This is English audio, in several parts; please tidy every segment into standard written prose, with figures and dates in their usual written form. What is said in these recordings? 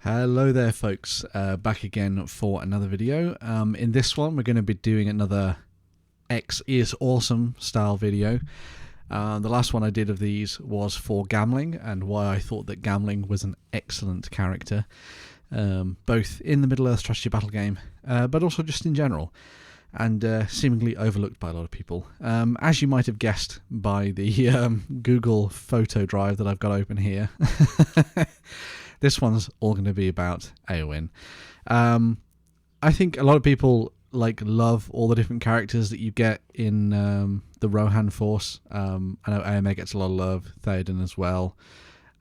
Hello there folks, back again for another video. In this one we're going to be doing another X is awesome style video. The last one I did of these was for Gamling and why I thought that Gamling was an excellent character, both in the Middle-earth strategy battle game but also just in general, and seemingly overlooked by a lot of people. As you might have guessed by the Google photo drive that I've got open here, this one's all going to be about Eowyn. I think a lot of people love all the different characters that you get in the Rohan force. I know Eomer gets a lot of love, Theoden as well.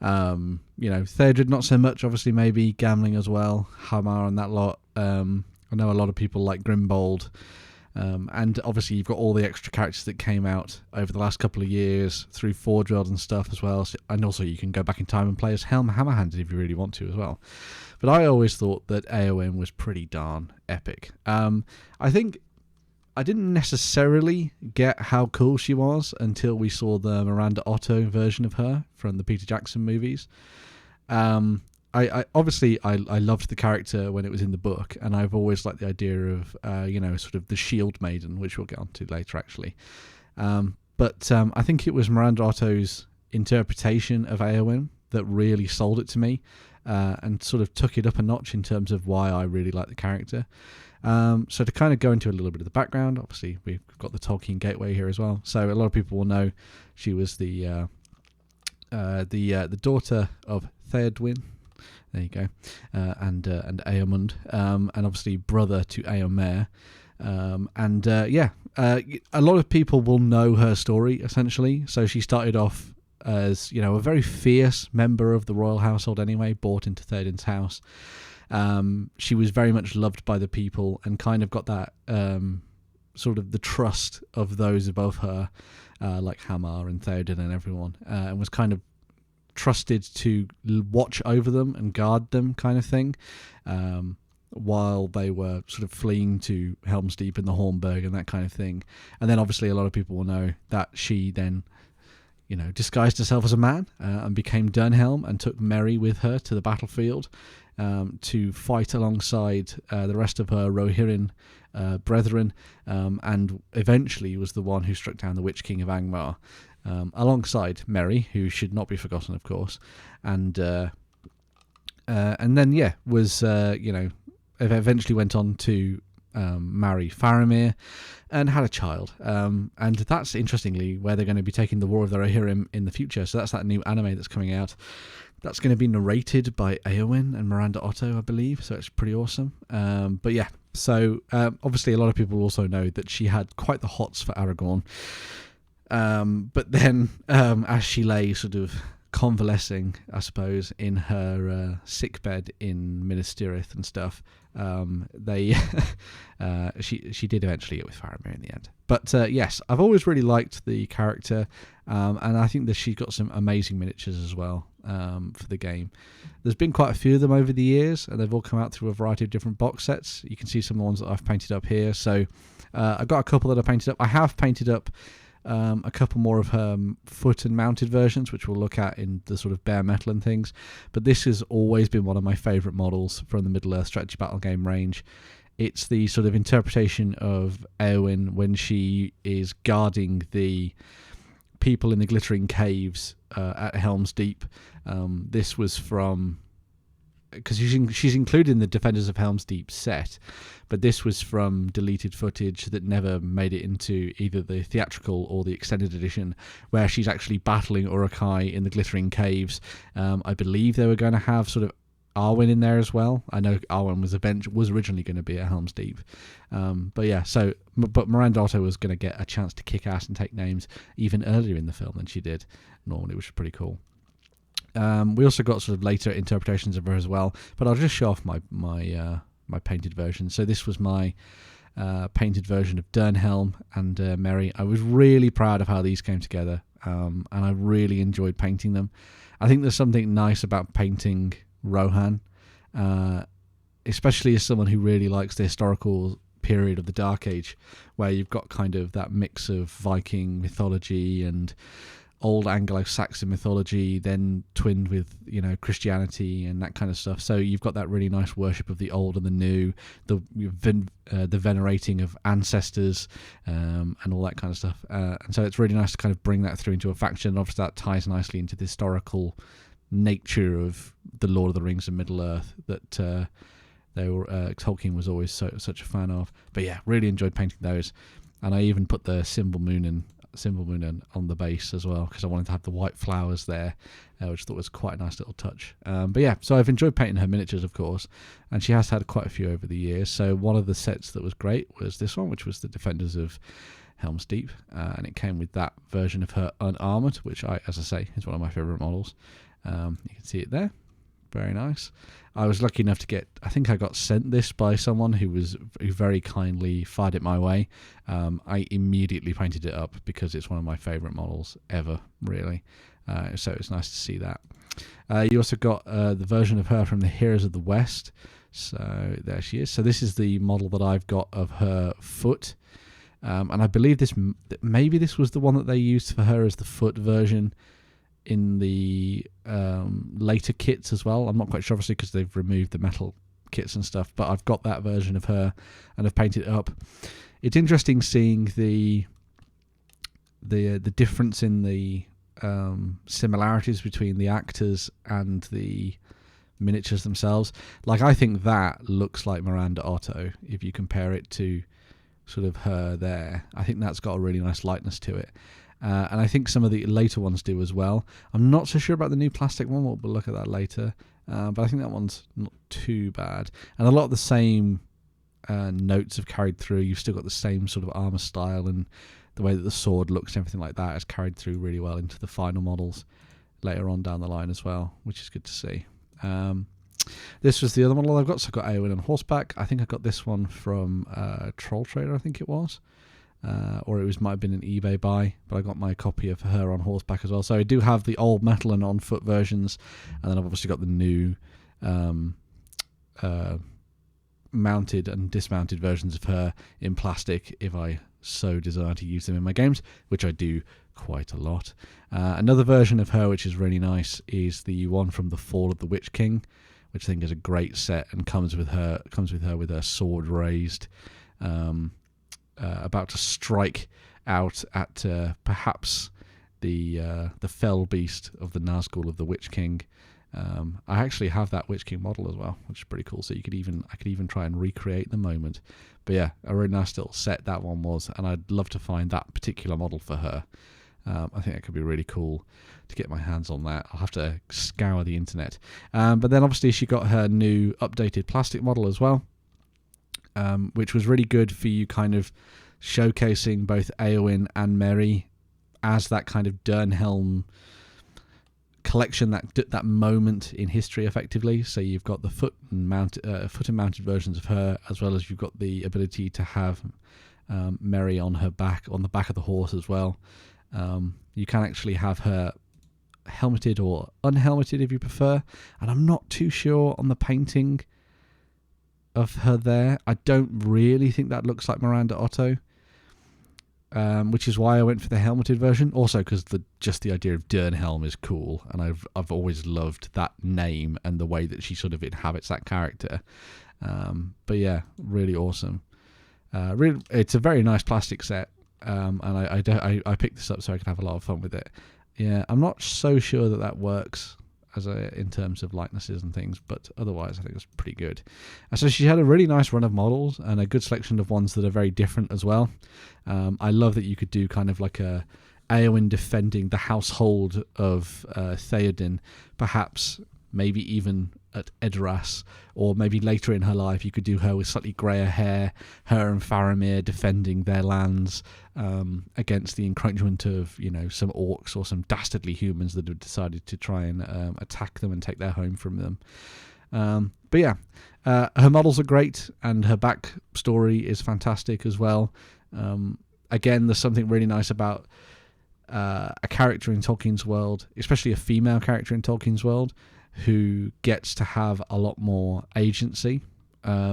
Theoden not so much, obviously maybe Gamling as well, Hamar and that lot. I know a lot of people like Grimbold. And obviously you've got all the extra characters that came out over the last couple of years through Forge World and stuff as well. And also you can go back in time and play as Helm Hammerhanded if you really want to as well. But I always thought that Eowyn was pretty darn epic. I think I didn't necessarily get how cool she was until we saw the Mirando Otto version of her from the Peter Jackson movies. I obviously loved the character when it was in the book, and I've always liked the idea of sort of the Shield-Maiden, which we'll get onto later actually. But I think it was Mirando Otto's interpretation of Eowyn that really sold it to me, and sort of took it up a notch in terms of why I really like the character. So to kind of go into a little bit of the background, obviously we've got the Tolkien Gateway here as well. So a lot of people will know she was the daughter of Theoden. There you go, and Eamund, and obviously brother to Eomer, a lot of people will know her story essentially. So she started off as a very fierce member of the royal household anyway, brought into Theoden's house. She was very much loved by the people and kind of got that sort of the trust of those above her, like Hamar and Theoden and everyone, and was kind of trusted to watch over them and guard them, kind of thing, while they were sort of fleeing to Helm's Deep and the Hornburg and that kind of thing. And then obviously a lot of people will know that she then disguised herself as a man and became Dernhelm and took Merry with her to the battlefield to fight alongside the rest of her Rohirrim brethren, and eventually was the one who struck down the Witch King of Angmar, alongside Merry, who should not be forgotten, of course, and then was eventually went on to marry Faramir and had a child, and that's interestingly where they're going to be taking the War of the Rohirrim in the future. So that's that new anime that's coming out. That's going to be narrated by Eowyn and Mirando Otto, I believe, so it's pretty awesome. But yeah, so obviously a lot of people also know that she had quite the hots for Aragorn. But then as she lay sort of convalescing, I suppose, in her sickbed in Minas Tirith and stuff, she did eventually get with Faramir in the end. But yes, I've always really liked the character, and I think that she's got some amazing miniatures as well for the game. There's been quite a few of them over the years, and they've all come out through a variety of different box sets. You can see some of the ones that I've painted up here. So I've got a couple that I painted up. I have painted up a couple more of her foot and mounted versions, which we'll look at in the sort of bare metal and things. But this has always been one of my favourite models from the Middle-earth strategy battle game range. It's the sort of interpretation of Eowyn when she is guarding the people in the glittering caves at Helm's Deep. This was from, because she's included in the Defenders of Helm's Deep set, but this was from deleted footage that never made it into either the theatrical or the extended edition, where she's actually battling Uruk-hai in the glittering caves. I believe they were going to have sort of Arwen in there as well. I know Arwen was originally going to be at Helm's Deep, but Mirando Otto was going to get a chance to kick ass and take names even earlier in the film than she did normally, which was pretty cool. We also got sort of later interpretations of her as well, but I'll just show off my painted version. So this was my painted version of Dernhelm and Merry. I was really proud of how these came together, and I really enjoyed painting them. I think there's something nice about painting Rohan, especially as someone who really likes the historical period of the Dark Age, where you've got kind of that mix of Viking mythology and old Anglo-Saxon mythology, then twinned with Christianity and that kind of stuff. So you've got that really nice worship of the old and the new, the venerating of ancestors, and all that kind of stuff. And so it's really nice to kind of bring that through into a faction. And obviously that ties nicely into the historical nature of the Lord of the Rings and Middle Earth that Tolkien was always such a fan of. But yeah, really enjoyed painting those, and I even put the symbol moon on the base as well, because I wanted to have the white flowers there, which I thought was quite a nice little touch. But yeah, so I've enjoyed painting her miniatures, of course, and she has had quite a few over the years. So one of the sets that was great was this one, which was the Defenders of Helm's Deep, and it came with that version of her unarmored, which as I say, is one of my favourite models. You can see it there. Very nice. I was lucky enough to get, I think I got sent this by someone who very kindly fired it my way. I immediately painted it up because it's one of my favourite models ever, really. So it's nice to see that. You also got the version of her from the Heroes of the West. So there she is. So this is the model that I've got of her foot. And I believe maybe this was the one that they used for her as the foot version in the later kits as well. I'm not quite sure, obviously, because they've removed the metal kits and stuff, but I've got that version of her and I've painted it up. It's interesting seeing the difference in the similarities between the actors and the miniatures themselves. Like, I think that looks like Mirando Otto if you compare it to sort of her there. I think that's got a really nice likeness to it. And I think some of the later ones do as well. I'm not so sure about the new plastic one. We'll look at that later. But I think that one's not too bad. And a lot of the same notes have carried through. You've still got the same sort of armour style, and the way that the sword looks and everything like that has carried through really well into the final models later on down the line as well, which is good to see. This was the other model I've got. So I've got Eowyn on horseback. I think I got this one from Troll Trader, I think it was. Or it might have been an eBay buy, but I got my copy of her on horseback as well. So I do have the old metal and on foot versions, and then I've obviously got the new mounted and dismounted versions of her in plastic if I so desire to use them in my games, which I do quite a lot. Another version of her which is really nice is the one from the Fall of the Witch King, which I think is a great set and comes with her with her sword raised, about to strike out at perhaps the fell beast of the Nazgul of the Witch King. I actually have that Witch King model as well, which is pretty cool. So I could even try and recreate the moment. But yeah, a really nice little set that one was, and I'd love to find that particular model for her. I think that could be really cool to get my hands on that. I'll have to scour the internet. But then obviously she got her new updated plastic model as well, which was really good for you kind of showcasing both Eowyn and Merry as that kind of Dernhelm collection, that moment in history effectively. So you've got the foot and mounted versions of her, as well as you've got the ability to have Merry on the back of the horse as well. You can actually have her helmeted or unhelmeted if you prefer, and I'm not too sure on the painting of her there. I don't really think that looks like Mirando Otto, which is why I went for the helmeted version. Also because just the idea of Dernhelm is cool, and I've always loved that name and the way that she sort of inhabits that character. But yeah, really awesome. It's a very nice plastic set, and I picked this up so I could have a lot of fun with it. Yeah, I'm not so sure that works in terms of likenesses and things, but otherwise I think it's pretty good. And so she had a really nice run of models and a good selection of ones that are very different as well. I love that you could do kind of like a Eowyn defending the household of Theoden, perhaps maybe even at Edoras, or maybe later in her life you could do her with slightly greyer hair, her and Faramir defending their lands against the encroachment of some orcs or some dastardly humans that have decided to try and attack them and take their home from them. But yeah, her models are great and her back story is fantastic as well. Again, there's something really nice about a character in Tolkien's world, especially a female character in Tolkien's world, who gets to have a lot more agency. I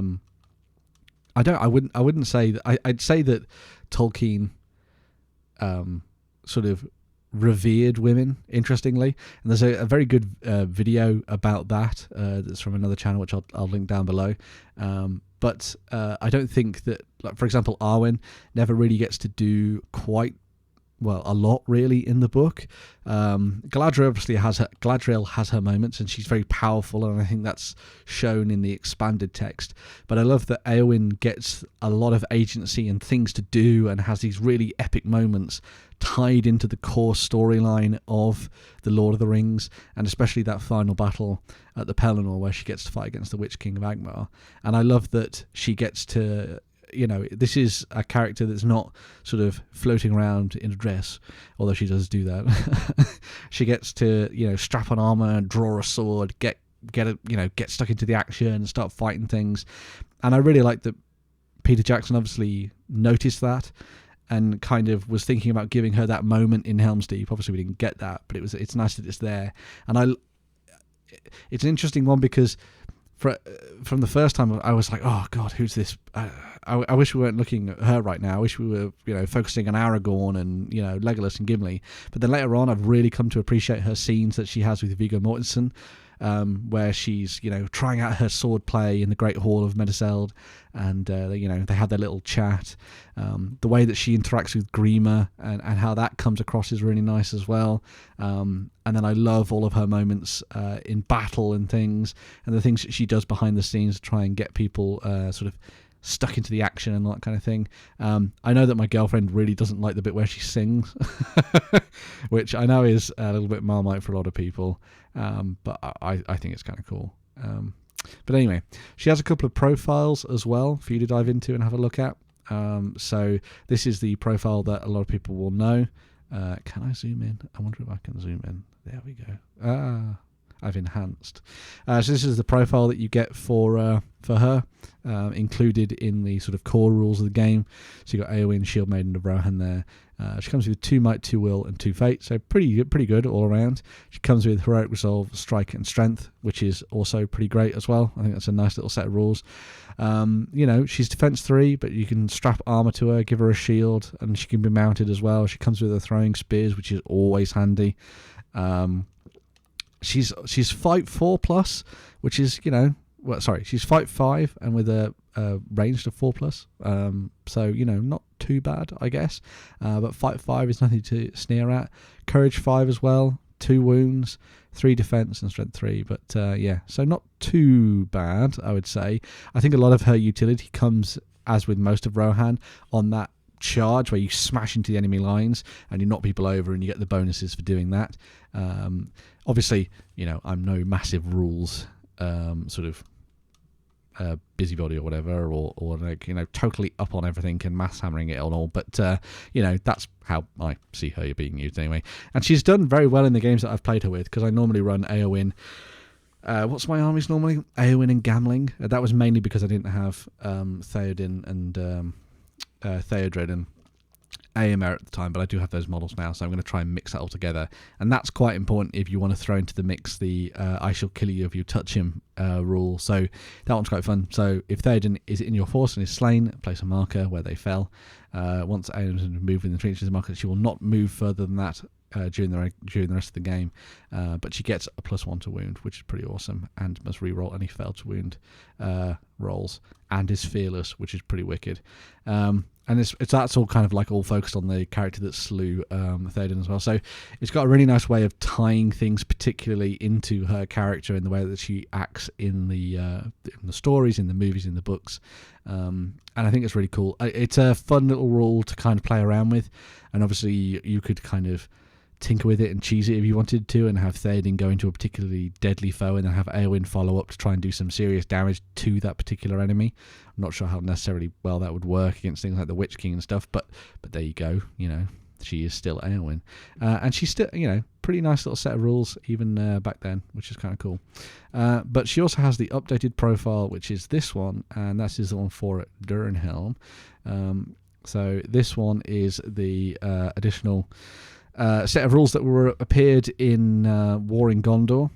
wouldn't say that. I'd say that Tolkien sort of revered women, interestingly. And there's a very good video about that that's from another channel, which I'll link down below. But I don't think that, like, for example, Eowyn never really gets to do quite a lot really in the book. Galadriel obviously has her moments, and she's very powerful, and I think that's shown in the expanded text. But I love that Eowyn gets a lot of agency and things to do, and has these really epic moments tied into the core storyline of the Lord of the Rings, and especially that final battle at the Pelennor where she gets to fight against the Witch King of Angmar. And I love that she gets to, this is a character that's not sort of floating around in a dress, although she does do that. She gets to, strap on armor, draw a sword, get stuck into the action and start fighting things. And I really like that Peter Jackson obviously noticed that and kind of was thinking about giving her that moment in Helm's Deep. Obviously we didn't get that, but it's nice that it's there. And it's an interesting one because from the first time I was like, oh god, who's this? I wish we weren't looking at her right now. I wish we were focusing on Aragorn and Legolas and Gimli. But then later on I've really come to appreciate her scenes that she has with Viggo Mortensen, where she's trying out her sword play in the Great Hall of Meduseld, and they have their little chat. The way that she interacts with Grima and how that comes across is really nice as well. And then I love all of her moments in battle and things, and the things that she does behind the scenes to try and get people sort of stuck into the action and all that kind of thing. I know that my girlfriend really doesn't like the bit where she sings, which I know is a little bit Marmite for a lot of people, but I think it's kind of cool. But anyway, she has a couple of profiles as well for you to dive into and have a look at. So this is the profile that a lot of people will know. Can I zoom in? I wonder if I can zoom in. There we go. I've enhanced. So this is the profile that you get for her, included in the sort of core rules of the game. So you got Eowyn, Shield-Maiden of Rohan there. She comes with 2 Might, 2 Will, and 2 Fate, so pretty good all around. She comes with Heroic Resolve, Strike, and Strength, which is also pretty great as well. I think that's a nice little set of rules. She's Defense 3, but you can strap armor to her, give her a shield, and she can be mounted as well. She comes with her throwing spears, which is always handy. She's Fight 4+, which is she's Fight 5 and with a ranged of 4+. So not too bad, I guess. But Fight 5 is nothing to sneer at. Courage 5 as well. 2 wounds, 3 defense, and Strength 3. But so not too bad, I would say. I think a lot of her utility comes, as with most of Rohan, on that charge where you smash into the enemy lines and you knock people over and you get the bonuses for doing that. Obviously, I'm no massive rules busybody or whatever, or totally up on everything and mass hammering it on all, but that's how I see her being used anyway. And she's done very well in the games that I've played her with, because I normally run Eowyn. What's my armies normally? Eowyn and Gamling. That was mainly because I didn't have Theoden and Theodred and Éomer at the time, but I do have those models now, so I'm going to try and mix that all together. And that's quite important if you want to throw into the mix the I shall kill you if you touch him rule. So that one's quite fun. So if Theoden is in your force and is slain, place a marker where they fell. Once Éomer has moved within the 3 inches of the marker, she will not move further than that during the rest of the game. But she gets a +1 to wound, which is pretty awesome, and must re-roll any failed to wound rolls, and is fearless, which is pretty wicked. And that's all kind of like all focused on the character that slew Theoden as well. So it's got a really nice way of tying things particularly into her character in the way that she acts in the stories, in the movies, in the books. And I think it's really cool. It's a fun little rule to kind of play around with, and obviously you could kind of tinker with it and cheese it if you wanted to, and have Theoden go into a particularly deadly foe and then have Eowyn follow up to try and do some serious damage to that particular enemy. I'm not sure how necessarily well that would work against things like the Witch King and stuff, but there you go. She is still Eowyn, and she's still pretty nice little set of rules even back then, which is kind of cool. But she also has the updated profile, which is this one, and that is the one for Dernhelm. So this one is the additional set of rules that appeared in War in Gondor.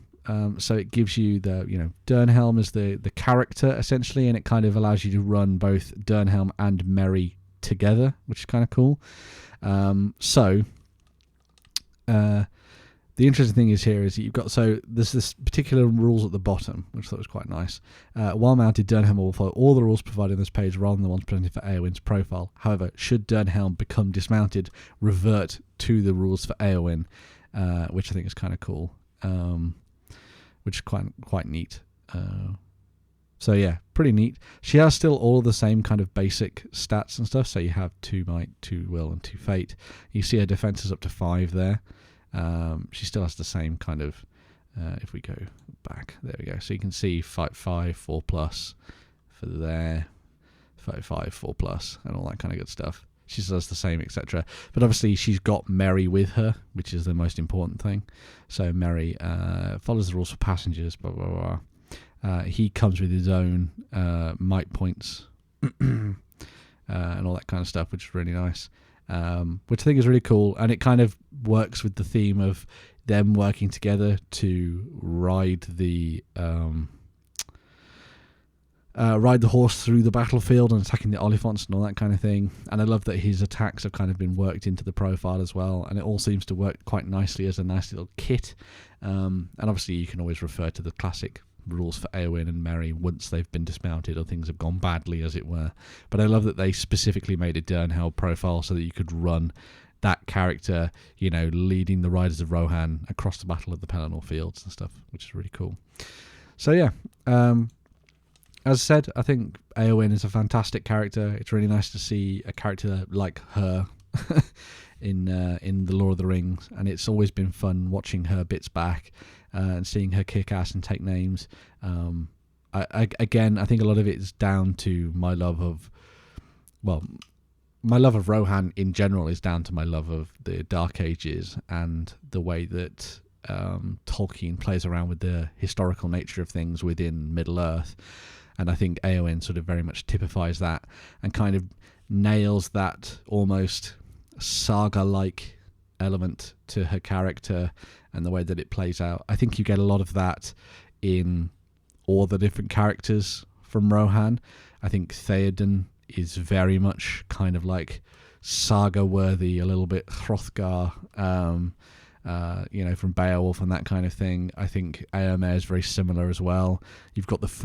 So it gives you the Dernhelm as the character essentially, and it kind of allows you to run both Dernhelm and Merry together, which is kind of cool. So The interesting thing is here is that you've got, so there's this particular rules at the bottom, which I thought was quite nice. While mounted, Dernhelm will follow all the rules provided on this page rather than the ones presented for Eowyn's profile. However, should Dernhelm become dismounted, revert to the rules for Eowyn, which I think is kind of cool, which is quite neat. So yeah, pretty neat. She has still all the same kind of basic stats and stuff. So you have 2 might, 2 will, and 2 fate. You see her defense is up to 5 there. She still has the same kind of, if we go back, there we go. So you can see fight 5, 4 plus for there, fight 5, 4 plus, and all that kind of good stuff. She does the same, etc. But obviously she's got Merry with her, which is the most important thing. So Merry follows the rules for passengers, blah, blah, blah. He comes with his own might points and all that kind of stuff, which is really nice. Which I think is really cool, and it kind of works with the theme of them working together to ride the horse through the battlefield and attacking the Oliphants and all that kind of thing. And I love that his attacks have kind of been worked into the profile as well, and it all seems to work quite nicely as a nice little kit. And obviously you can always refer to the classic rules for Eowyn and Merry once they've been dismounted or things have gone badly, as it were. But I love that they specifically made a Dernhelm profile so that you could run that character, you know, leading the riders of Rohan across the Battle of the Pelennor Fields and stuff, which is really cool. So yeah, as I said, I think Eowyn is a fantastic character. It's really nice to see a character like her in the Lord of the Rings, and it's always been fun watching her bits back and seeing her kick ass and take names. I think a lot of it is down to my love of Rohan in general is down to my love of the Dark Ages and the way that Tolkien plays around with the historical nature of things within Middle-earth. And I think Eowyn sort of very much typifies that and kind of nails that almost saga-like element to her character and the way that it plays out. I think you get a lot of that in all the different characters from Rohan. I think Theoden is very much kind of like saga-worthy, a little bit Hrothgar, from Beowulf and that kind of thing. I think Eomer is very similar as well. You've got not the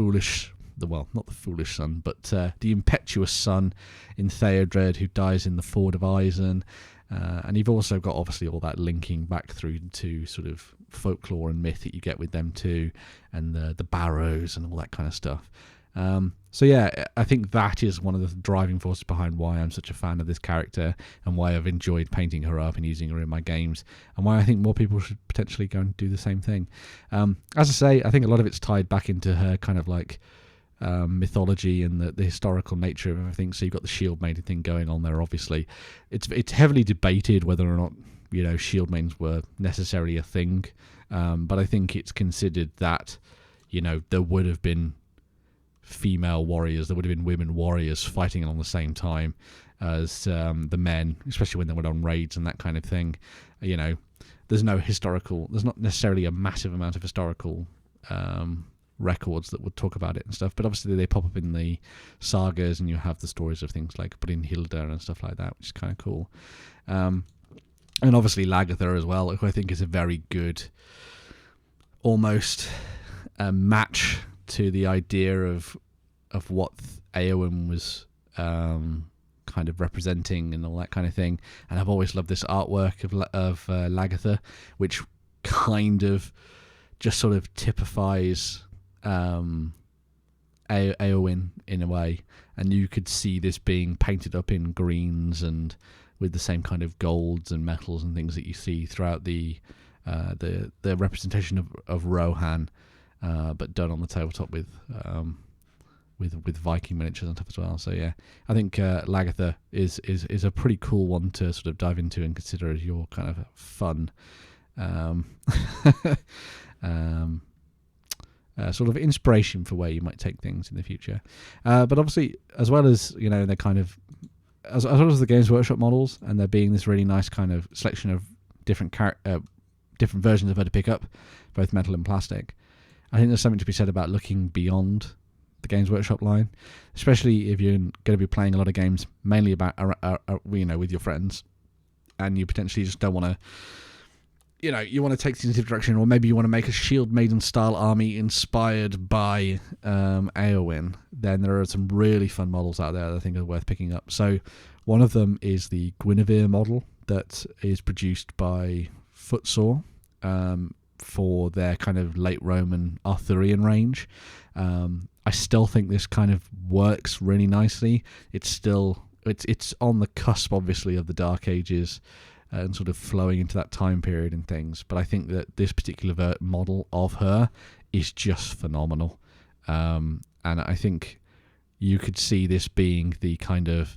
foolish son, but the impetuous son in Theodred who dies in the Ford of Isen. And you've also got obviously all that linking back through to sort of folklore and myth that you get with them too, and the barrows and all that kind of stuff. So yeah, I think that is one of the driving forces behind why I'm such a fan of this character and why I've enjoyed painting her up and using her in my games, and why I think more people should potentially go and do the same thing. As I say, I think a lot of it's tied back into her kind of like mythology and the historical nature of everything. So you've got the Shield-Maiden thing going on there. Obviously, it's heavily debated whether or not Shield-Maidens were necessarily a thing, but I think it's considered that there would have been female warriors, there would have been women warriors fighting along the same time as the men, especially when they went on raids and that kind of thing. There's not necessarily a massive amount of historical records that would talk about it and stuff, but obviously they pop up in the sagas, and you have the stories of things like Brynhilda and stuff like that, which is kind of cool. And obviously Lagertha as well, who I think is a very good almost match to the idea of what Eowyn was kind of representing and all that kind of thing. And I've always loved this artwork of Lagertha, which kind of just sort of typifies Eowyn in a way, and you could see this being painted up in greens and with the same kind of golds and metals and things that you see throughout the representation of Rohan, but done on the tabletop with Viking miniatures and stuff as well. So yeah, I think Lagertha is a pretty cool one to sort of dive into and consider as your kind of fun sort of inspiration for where you might take things in the future. But obviously, as well as they're kind of as well as the Games Workshop models, and there being this really nice kind of selection of different versions of her to pick up, both metal and plastic. I think there's something to be said about looking beyond the Games Workshop line, especially if you're going to be playing a lot of games mainly about with your friends, and you potentially just don't want to you want to take things in a direction, or maybe you want to make a Shield-Maiden style army inspired by Eowyn, then there are some really fun models out there that I think are worth picking up. So one of them is the Guinevere model that is produced by Footsore for their kind of late Roman Arthurian range. I still think this kind of works really nicely. It's on the cusp, obviously, of the Dark Ages, and sort of flowing into that time period and things. But I think that this particular model of her is just phenomenal. And I think you could see this being the kind of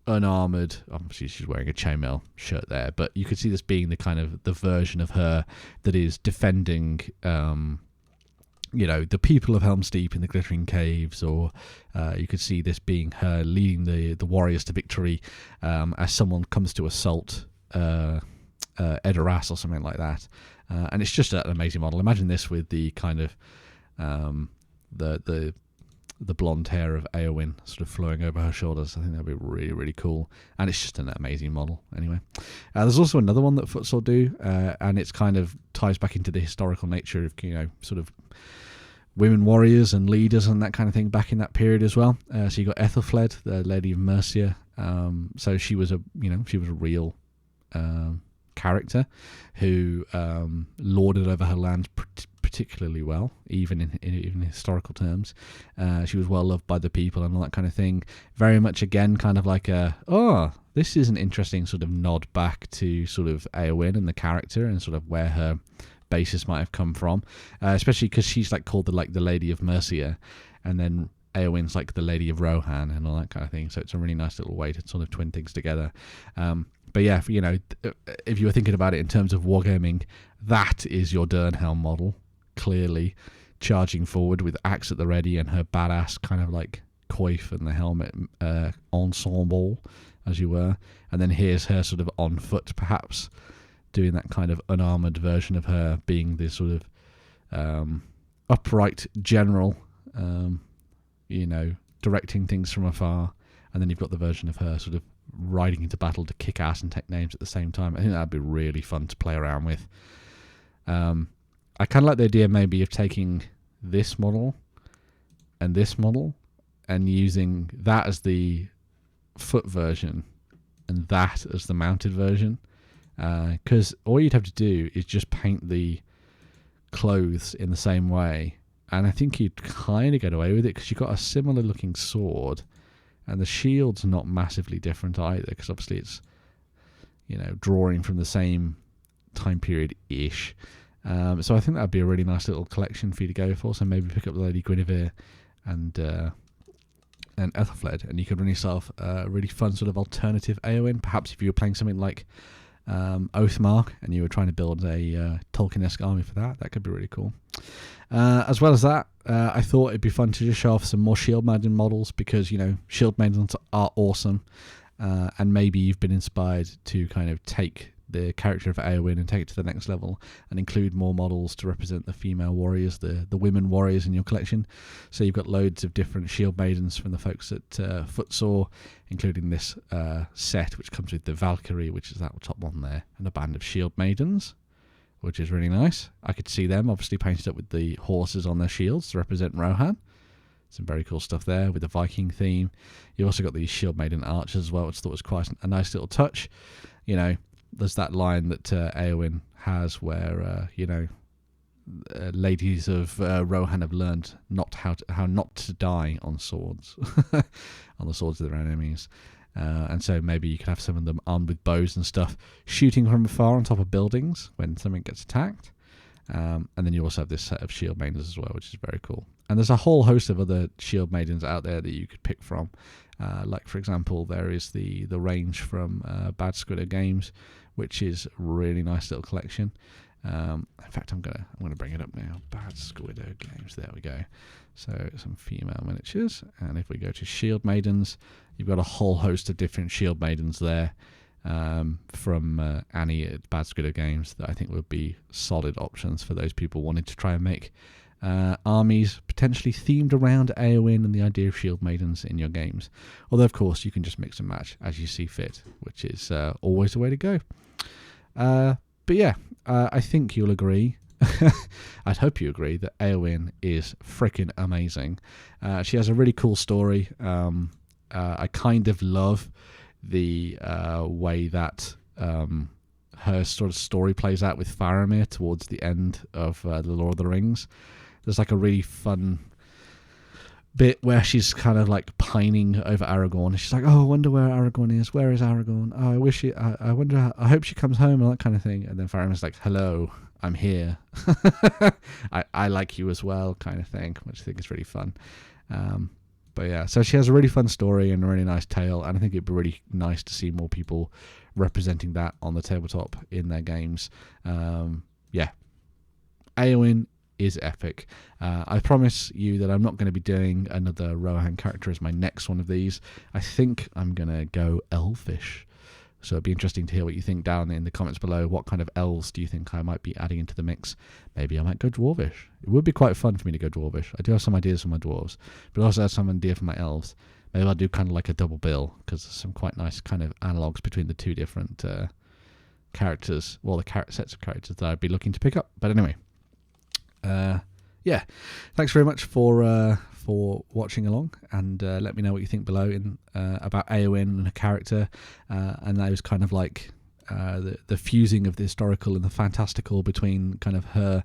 unarmored, obviously she's wearing a chainmail shirt there, but you could see this being the kind of the version of her that is defending the people of Helm's Deep in the Glittering Caves, or you could see this being her leading the warriors to victory as someone comes to assault Edoras or something like that. And it's just an amazing model. Imagine this with the kind of the blonde hair of Eowyn sort of flowing over her shoulders. I think that'd be really, really cool. And it's just an amazing model anyway. There's also another one that Footsore do, and it's kind of ties back into the historical nature of, sort of women warriors and leaders and that kind of thing back in that period as well. So you got Ethelfled, the Lady of Mercia. So she was a real character who lorded over her lands particularly well, even in historical terms. She was well loved by the people and all that kind of thing. Very much again kind of like this is an interesting sort of nod back to sort of Eowyn and the character and sort of where her basis might have come from, especially because she's like called the Lady of Mercia, and then Eowyn's like the Lady of Rohan and all that kind of thing. So it's a really nice little way to sort of twin things together. But yeah, if you were thinking about it in terms of wargaming, that is your Dernhelm model, clearly charging forward with axe at the ready and her badass kind of like coif and the helmet ensemble, as you were. And then here's her sort of on foot, perhaps, doing that kind of unarmored version of her, being this sort of upright general, directing things from afar. And then you've got the version of her sort of riding into battle to kick ass and take names at the same time. I think that'd be really fun to play around with. I kind of like the idea maybe of taking this model and this model and using that as the foot version and that as the mounted version. Because all you'd have to do is just paint the clothes in the same way. And I think you'd kind of get away with it because you've got a similar looking sword. And the shield's not massively different either, because obviously it's, drawing from the same time period-ish. So I think that'd be a really nice little collection for you to go for. So maybe pick up the Lady Guinevere and Ethelfled, and you could run yourself a really fun sort of alternative Eowyn. Perhaps if you were playing something like Oathmark and you were trying to build a Tolkien-esque army for that could be really cool. As well as that, I thought it'd be fun to just show off some more Shieldmaiden models, because Shieldmaidens are awesome, and maybe you've been inspired to kind of take the character of Eowyn and take it to the next level and include more models to represent the female warriors, the women warriors in your collection. So you've got loads of different Shield-Maidens from the folks at Footsore, including this set which comes with the Valkyrie, which is that top one there, and a band of Shield-Maidens, which is really nice. I could see them obviously painted up with the horses on their shields to represent Rohan. Some very cool stuff there with the Viking theme. You also got these Shield-Maiden archers as well, which I thought was quite a nice little touch. There's that line that Eowyn has where, ladies of Rohan have learned how not to die on swords, on the swords of their enemies. And so maybe you could have some of them armed with bows and stuff, shooting from afar on top of buildings when something gets attacked. And then you also have this set of Shield-Maidens as well, which is very cool. And there's a whole host of other Shield-Maidens out there that you could pick from. Like, for example, there is the range from Bad Squidder Games, which is a really nice little collection. In fact, I'm gonna bring it up now. Bad Squidder Games. There we go. So some female miniatures, and if we go to Shield-Maidens, you've got a whole host of different Shield-Maidens there from Annie at Bad Squidder Games that I think would be solid options for those people wanting to try and make armies potentially themed around Eowyn and the idea of Shield-Maidens in your games. Although, of course, you can just mix and match as you see fit, which is always the way to go. But yeah, I think you'll agree. I'd hope you agree that Eowyn is freaking amazing. She has a really cool story. I kind of love the way that her sort of story plays out with Faramir towards the end of the Lord of the Rings. There's like a really fun bit where she's kind of like pining over Aragorn, and she's like, "Oh, I wonder where Aragorn is. Where is Aragorn? Oh, I wish I wonder. I hope she comes home," and that kind of thing. And then Faramir's like, "Hello, I'm here. I like you as well," kind of thing, which I think is really fun. But yeah, so she has a really fun story and a really nice tale, and I think it'd be really nice to see more people representing that on the tabletop in their games. Yeah, Eowyn is epic. I promise you that I'm not going to be doing another Rohan character as my next one of these. I think I'm going to go elfish. So it'd be interesting to hear what you think down in the comments below. What kind of elves do you think I might be adding into the mix? Maybe I might go dwarvish. It would be quite fun for me to go dwarvish. I do have some ideas for my dwarves, but I also have some idea for my elves. Maybe I'll do kind of like a double bill, because there's some quite nice kind of analogues between the two different characters, well, the sets of characters that I'd be looking to pick up. But anyway, yeah, thanks very much for watching along, and let me know what you think below about Eowyn and her character, and those kind of like the fusing of the historical and the fantastical between kind of her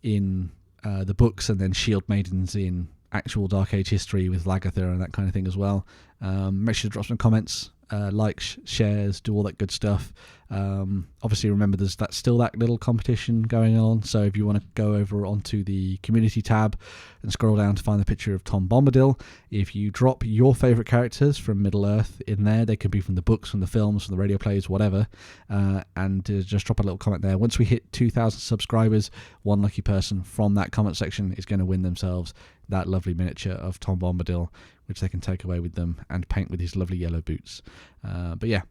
in the books and then Shield-Maidens in actual Dark Age history with Lagertha and that kind of thing as well. Make sure to drop some comments, likes, shares, do all that good stuff. Obviously remember there's still that little competition going on, so if you want to go over onto the community tab and scroll down to find the picture of Tom Bombadil, if you drop your favourite characters from Middle-earth in there, they can be from the books, from the films, from the radio plays, whatever, and just drop a little comment there. Once we hit 2,000 subscribers, one lucky person from that comment section is going to win themselves that lovely miniature of Tom Bombadil, which they can take away with them and paint with his lovely yellow boots. But yeah,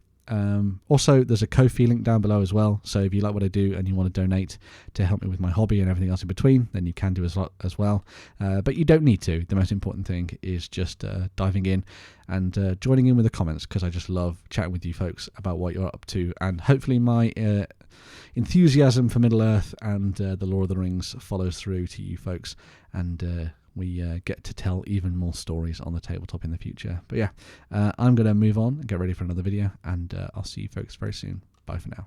also there's a Ko-fi link down below as well, so if you like what I do and you want to donate to help me with my hobby and everything else in between, then you can do as well. But you don't need to. The most important thing is just diving in and joining in with the comments, because I just love chatting with you folks about what you're up to, and hopefully my enthusiasm for Middle-earth and the Lord of the Rings follows through to you folks, and we get to tell even more stories on the tabletop in the future. But yeah, I'm going to move on and get ready for another video, and I'll see you folks very soon. Bye for now.